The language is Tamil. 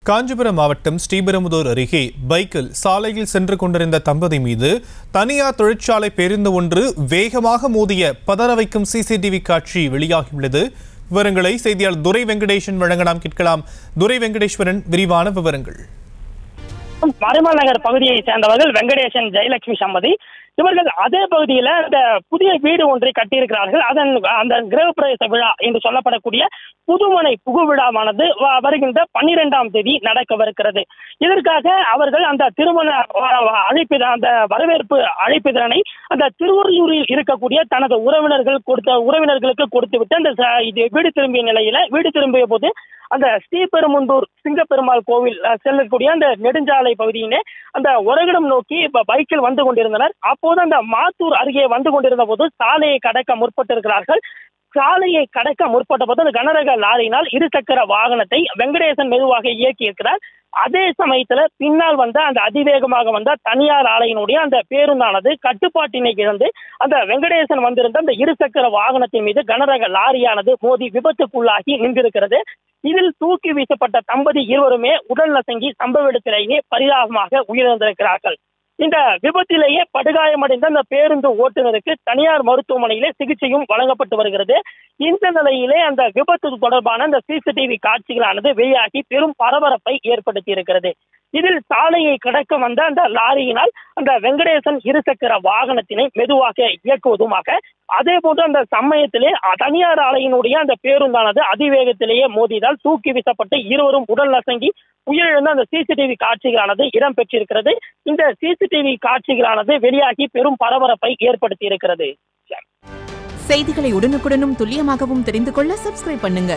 காஞ்சிபுரம் மாவட்டம் ஸ்ரீபெரும்புதூர் அருகே பைக்கில் சாலையில் சென்று கொண்டிருந்த தம்பதி மீது தனியார் தொழிற்சாலை பேருந்து ஒன்று வேகமாக மோதிய பதற வைக்கும் சிசிடிவி காட்சி வெளியாகியுள்ளது. விவரங்களை செய்தியாளர் துரை வெங்கடேசன் வழங்க நாம் கேட்கலாம். துரை வெங்கடேஸ்வரன், விரிவான விவரங்கள். மறைமல் நகர் பகுதியை சேர்ந்தவர்கள் வெங்கடேசன், ஜெயலட்சுமி சம்பதி. இவர்கள் அதே பகுதியில அந்த புதிய வீடு ஒன்றை கட்டியிருக்கிறார்கள். அந்த கிரகப்பிரவேச விழா என்று சொல்லப்படக்கூடிய புதுமனை புகு விழாவானது வருகின்ற 12ஆம் தேதி நடக்கவிருக்கிறது. இதற்காக அவர்கள் அந்த திருமண அந்த வரவேற்பு அழைப்பிதழை அந்த திருவொற்றியூரில் இருக்கக்கூடிய தனது உறவினர்களுக்கு கொடுத்துவிட்டு அந்த வீடு திரும்பிய நிலையில வீடு திரும்பிய போது அந்த ஸ்ரீபெரும்புதூர் சிங்கப்பெருமாள் கோவில் செல்லக்கூடிய அந்த நெடுஞ்சாலை பகுதியிலே அந்த உரகிடம் நோக்கி பைக்கில் வந்து கொண்டிருந்தனர். அப்போது அந்த மாத்தூர் அருகே வந்து கொண்டிருந்த போது சாலையை கடக்க முற்பட்டிருக்கிறார்கள். சாலையை கடக்க முற்பட்ட போது அந்த கனரக லாரியினால் இருசக்கர வாகனத்தை வெங்கடேசன் மெதுவாக இயக்கியிருக்கிறார். அதே சமயத்துல பின்னால் வந்த அந்த அதிவேகமாக வந்த தனியார் ஆலையினுடைய அந்த பேருந்தானது கட்டுப்பாட்டினை இழந்து அந்த வெங்கடேசன் வந்திருந்த அந்த இருசக்கர வாகனத்தின் மீது கனரக லாரியானது மோதி விபத்துக்குள்ளாகி நின்றிருக்கிறது. இதில் தூக்கி வீசப்பட்ட தம்பதி இருவருமே உடல் நசுங்கி சம்பவ இடத்திலேயே பரிதாபமாக உயிரிழந்திருக்கிறார்கள். இந்த விபத்திலேயே படுகாயமடைந்த அந்த பேருந்து ஓட்டுநருக்கு தனியார் மருத்துவமனையிலே சிகிச்சையும் வழங்கப்பட்டு வருகிறது. இந்த நிலையிலே அந்த விபத்து தொடர்பான அந்த சிசிடிவி காட்சிகளானது வெளியாகி பெரும் பரபரப்பை ஏற்படுத்தி இருக்கிறது. இதில் சாலையை கடக்க வந்த அந்த லாரியினால் அந்த வெங்கடேசன் இருசக்கர வாகனத்தினை மெதுவாக இயக்குவதுமாக, அதே போன்று அந்த சமயத்திலே தனியார் ஆலையினுடைய அந்த பேருந்தானது அதிவேகத்திலேயே மோதியதால் தூக்கி வீசப்பட்டு இருவரும் உடல் நசுங்கி உயிரிழந்த அந்த சிசிடிவி காட்சிகளானது இடம்பெற்றிருக்கிறது. இந்த சிசிடிவி காட்சிகளானது வெளியாகி பெரும் பரபரப்பை ஏற்படுத்தி இருக்கிறது. செய்திகளை உடனுக்குடனும் துல்லியமாகவும் தெரிந்து கொள்ள சப்ஸ்கிரைப் பண்ணுங்க.